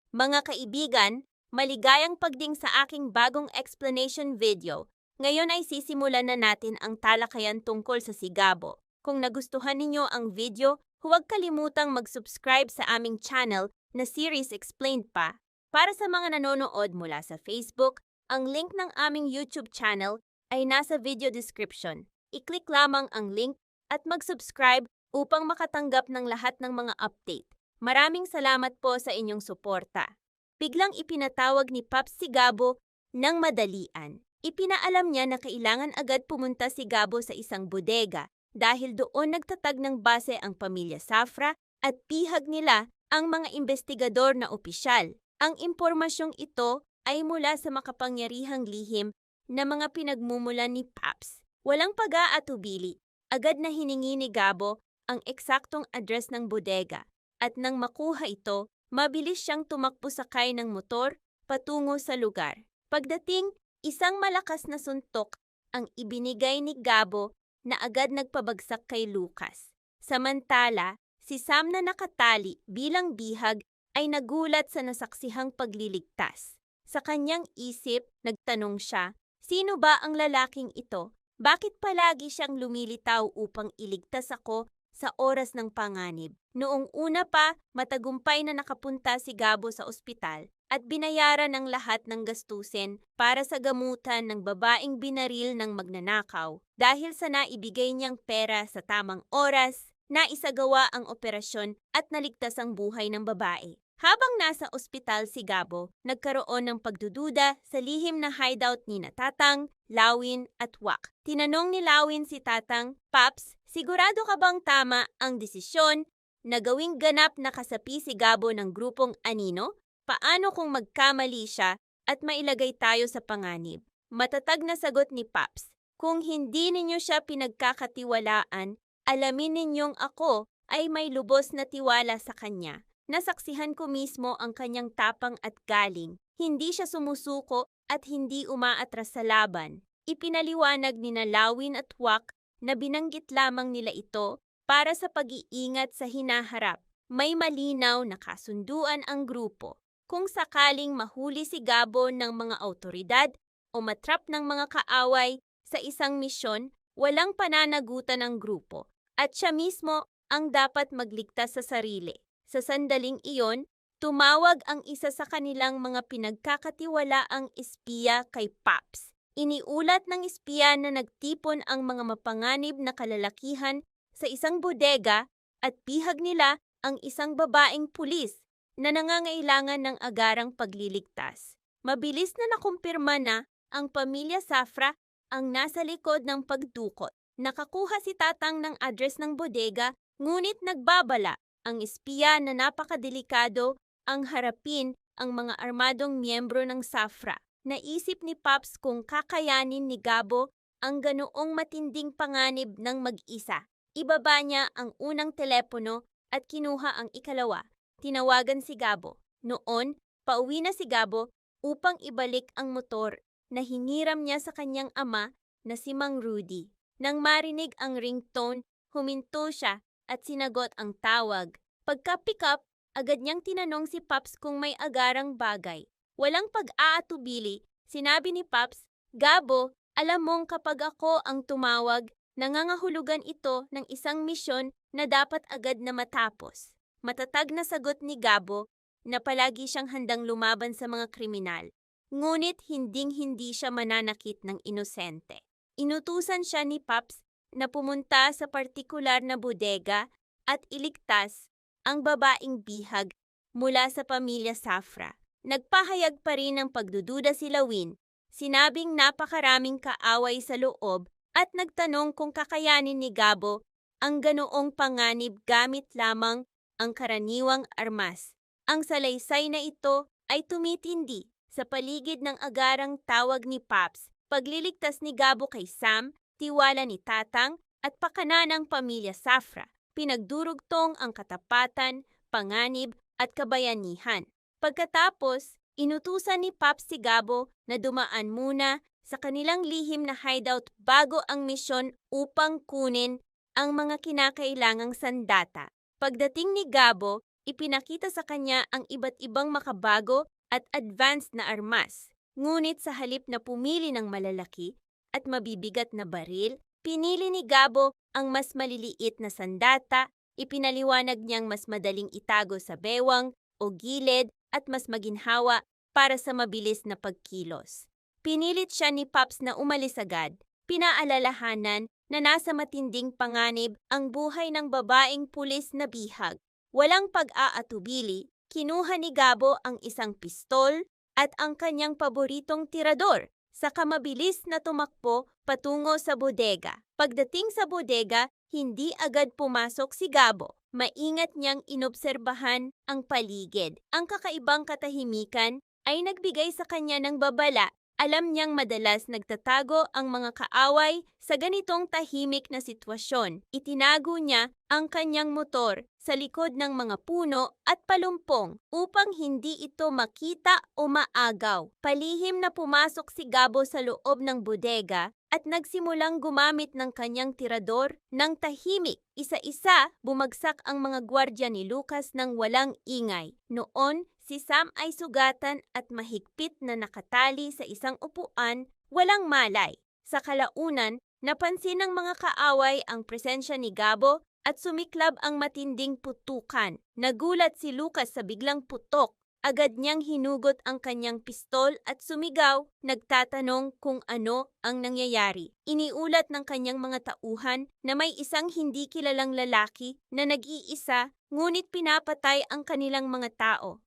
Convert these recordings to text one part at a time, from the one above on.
Mga kaibigan, maligayang pagding sa aking bagong explanation video. Ngayon ay sisimulan na natin ang talakayan tungkol sa sigabo. Kung nagustuhan ninyo ang video, huwag kalimutang mag-subscribe sa aming channel na Series Explained pa. Para sa mga nanonood mula sa Facebook, ang link ng aming YouTube channel ay nasa video description. I-click lamang ang link at mag-subscribe upang makatanggap ng lahat ng mga update. Maraming salamat po sa inyong suporta. Biglang ipinatawag ni Pops si Gabo ng madalian. Ipinaalam niya na kailangan agad pumunta si Gabo sa isang bodega dahil doon nagtatag ng base ang pamilya Safra at pihag nila ang mga investigador na opisyal. Ang impormasyong ito ay mula sa makapangyarihang lihim na mga pinagmumulan ni Pops. Walang pag-aatubili, agad na hiningi ni Gabo ang eksaktong address ng bodega. At nang makuha ito, mabilis siyang tumakbo sakay ng motor patungo sa lugar. Pagdating, isang malakas na suntok ang ibinigay ni Gabo na agad nagpabagsak kay Lucas. Samantala, si Sam na nakatali bilang bihag ay nagulat sa nasaksihang pagliligtas. Sa kanyang isip, nagtanong siya, sino ba ang lalaking ito? Bakit palagi siyang lumilitaw upang iligtas ako sa oras ng panganib? Noong una pa, matagumpay na nakapunta si Gabo sa ospital at binayaran ang lahat ng gastusin para sa gamutan ng babaeng binaril ng magnanakaw. Dahil sa naibigay niyang pera sa tamang oras, naisagawa ang operasyon at naligtas ang buhay ng babae. Habang nasa ospital si Gabo, nagkaroon ng pagdududa sa lihim na hideout ni Tatang, Lawin at Wak. Tinanong ni Lawin si Tatang, Paps, sigurado ka bang tama ang desisyon na gawing ganap na kasapi si Gabo ng grupong Anino? Paano kung magkamali siya at mailagay tayo sa panganib? Matatag na sagot ni Paps, kung hindi ninyo siya pinagkakatiwalaan, alamin ninyong ako ay may lubos na tiwala sa kanya. Nasaksihan ko mismo ang kanyang tapang at galing. Hindi siya sumusuko at hindi umaatras sa laban. Ipinaliwanag ni Lawin at Wak na binanggit lamang nila ito para sa pag-iingat sa hinaharap. May malinaw na kasunduan ang grupo. Kung sakaling mahuli si Gabo ng mga autoridad o matrap ng mga kaaway sa isang misyon, walang pananagutan ang grupo at siya mismo ang dapat magligtas sa sarili. Sa sandaling iyon, tumawag ang isa sa kanilang mga pinagkakatiwalaang espiya kay Pops. Iniulat ng espiya na nagtipon ang mga mapanganib na kalalakihan sa isang bodega at pihag nila ang isang babaeng pulis na nangangailangan ng agarang pagliligtas. Mabilis na nakumpirma na ang pamilya Safra ang nasa likod ng pagdukot. Nakakuha si Tatang ng address ng bodega, ngunit nagbabala ang espiya na napakadelikado ang harapin ang mga armadong miyembro ng Safra. Naisip ni Pops kung kakayanin ni Gabo ang ganoong matinding panganib ng mag-isa. Ibaba niya ang unang telepono at kinuha ang ikalawa. Tinawagan si Gabo. Noon, pauwi na si Gabo upang ibalik ang motor na hiniram niya sa kanyang ama na si Mang Rudy. Nang marinig ang ringtone, huminto siya at sinagot ang tawag. Pagka-pick up, agad niyang tinanong si Pops kung may agarang bagay. Walang pag-aatubili, sinabi ni Pops, Gabo, alam mong kapag ako ang tumawag, nangangahulugan ito ng isang misyon na dapat agad na matapos. Matatag na sagot ni Gabo na palagi siyang handang lumaban sa mga kriminal. Ngunit hinding-hindi siya mananakit ng inosente. Inutusan siya ni Pops na pumunta sa partikular na bodega at iligtas ang babaeng bihag mula sa pamilya Safra. Nagpahayag pa rin ng pagdududa si Lawin. Sinabing napakaraming kaaway sa loob at nagtanong kung kakayanin ni Gabo ang ganoong panganib gamit lamang ang karaniwang armas. Ang salaysay na ito ay tumitindi sa paligid ng agarang tawag ni Pops, pagliligtas ni Gabo kay Sam, tiwala ni Tatang at pakana ng pamilya Safra. Pinagdurugtong ang katapatan, panganib at kabayanihan. Pagkatapos, inutusan ni Pops si Gabo na dumaan muna sa kanilang lihim na hideout bago ang misyon upang kunin ang mga kinakailangang sandata. Pagdating ni Gabo, ipinakita sa kanya ang iba't ibang makabago at advanced na armas. Ngunit sa halip na pumili ng malalaki at mabibigat na baril, pinili ni Gabo ang mas maliliit na sandata. Ipinaliwanag niyang mas madaling itago sa bewang o gilid at mas maginhawa para sa mabilis na pagkilos. Pinilit siya ni Pops na umalis agad. Pinaalalahanan na nasa matinding panganib ang buhay ng babaeng pulis na bihag. Walang pag-aatubili, kinuha ni Gabo ang isang pistol at ang kanyang paboritong tirador, saka mabilis na tumakbo patungo sa bodega. Pagdating sa bodega, hindi agad pumasok si Gabo. Maingat niyang inobserbahan ang paligid. Ang kakaibang katahimikan ay nagbigay sa kanya ng babala. Alam niyang madalas nagtatago ang mga kaaway sa ganitong tahimik na sitwasyon. Itinago niya ang kanyang motor sa likod ng mga puno at palumpong upang hindi ito makita o maagaw. Palihim na pumasok si Gabo sa loob ng bodega at nagsimulang gumamit ng kanyang tirador ng tahimik. Isa-isa, bumagsak ang mga gwardya ni Lucas ng walang ingay. Noon, si Sam ay sugatan at mahigpit na nakatali sa isang upuan, walang malay. Sa kalaunan, napansin ng mga kaaway ang presensya ni Gabo at sumiklab ang matinding putukan. Nagulat si Lucas sa biglang putok. Agad niyang hinugot ang kanyang pistol at sumigaw, nagtatanong kung ano ang nangyayari. Iniulat ng kanyang mga tauhan na may isang hindi kilalang lalaki na nag-iisa ngunit pinapatay ang kanilang mga tao.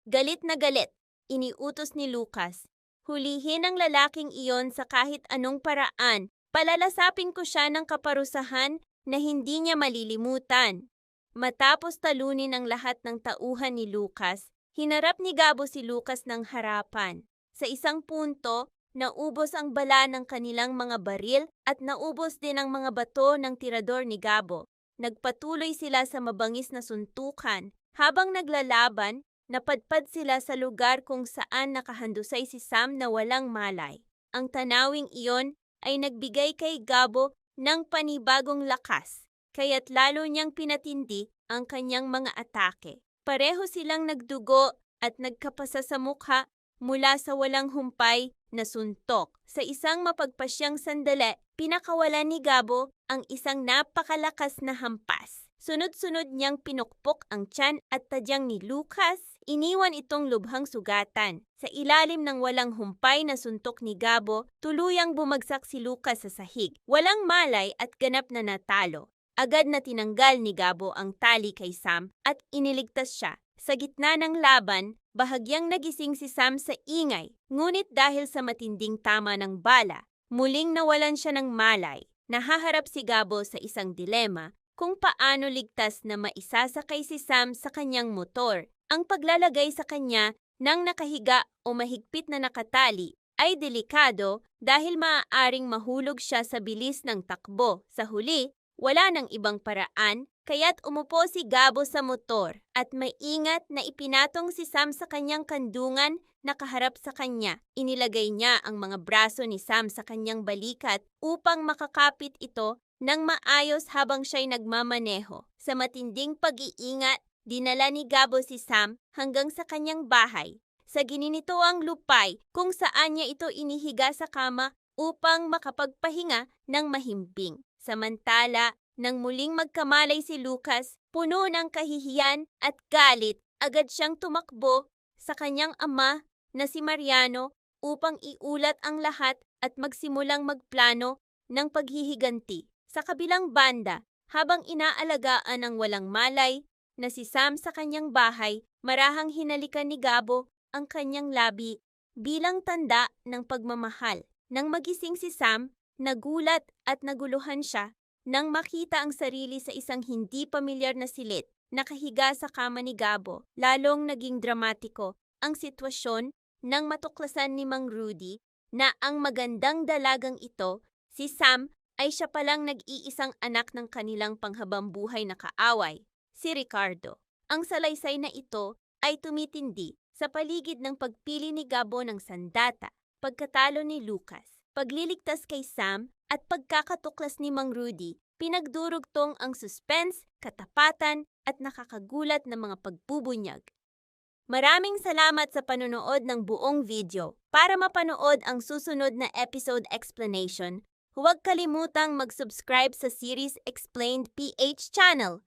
Galit na galit, iniutos ni Lucas. Hulihin ang lalaking iyon sa kahit anong paraan. Palalasapin ko siya ng kaparusahan na hindi niya malilimutan. Matapos talunin ang lahat ng tauhan ni Lucas, hinarap ni Gabo si Lucas ng harapan. Sa isang punto, naubos ang bala ng kanilang mga baril at naubos din ang mga bato ng tirador ni Gabo. Nagpatuloy sila sa mabangis na suntukan. Habang naglalaban, napadpad sila sa lugar kung saan nakahandusay si Sam na walang malay. Ang tanawing iyon ay nagbigay kay Gabo ng panibagong lakas, kaya't lalo niyang pinatindi ang kanyang mga atake. Pareho silang nagdugo at nagkapasa sa mukha mula sa walang humpay na suntok. Sa isang mapagpasyang sandali, pinakawalan ni Gabo ang isang napakalakas na hampas. Sunod-sunod niyang pinukpok ang tiyan at tadyang ni Lucas. Iniwan itong lubhang sugatan. Sa ilalim ng walang humpay na suntok ni Gabo, tuluyang bumagsak si Lucas sa sahig. Walang malay at ganap na natalo. Agad na tinanggal ni Gabo ang tali kay Sam at iniligtas siya. Sa gitna ng laban, bahagyang nagising si Sam sa ingay. Ngunit dahil sa matinding tama ng bala, muling nawalan siya ng malay. Nahaharap si Gabo sa isang dilema kung paano ligtas na maisasakay si Sam sa kanyang motor. Ang paglalagay sa kanya ng nakahiga o mahigpit na nakatali ay delikado dahil maaaring mahulog siya sa bilis ng takbo. Sa huli, wala nang ibang paraan kaya't umupo si Gabo sa motor at maingat na ipinatong si Sam sa kanyang kandungan na kaharap sa kanya. Inilagay niya ang mga braso ni Sam sa kanyang balikat upang makakapit ito ng maayos habang siya'y nagmamaneho. Sa matinding pag-iingat, dinala ni Gabo si Sam hanggang sa kanyang bahay, sa gininitoang lupay kung saan niya ito inihiga sa kama upang makapagpahinga ng mahimbing. Samantala, nang muling magkamalay si Lucas, puno ng kahihiyan at galit, agad siyang tumakbo sa kanyang ama na si Mariano upang iulat ang lahat at magsimulang magplano ng paghihiganti. Sa kabilang banda, habang inaalagaan ang walang malay na si Sam sa kanyang bahay, marahang hinalikan ni Gabo ang kanyang labi bilang tanda ng pagmamahal. Nang magising si Sam, nagulat at naguluhan siya nang makita ang sarili sa isang hindi pamilyar na silid, nakahiga sa kama ni Gabo. Lalong naging dramatiko ang sitwasyon nang matuklasan ni Mang Rudy na ang magandang dalagang ito, si Sam, ay siya palang nag-iisang anak ng kanilang panghabambuhay na kaaway, si Ricardo. Ang salaysay na ito ay tumitindi sa paligid ng pagpili ni Gabo ng sandata, pagkatalo ni Lucas, pagliligtas kay Sam at pagkakatuklas ni Mang Rudy Pinagdurugtong ang suspense, katapatan, at nakakagulat na mga pagbubunyag. Maraming salamat sa panonood ng buong video. Para mapanood ang susunod na episode explanation, huwag kalimutang mag-subscribe sa series Explained PH channel.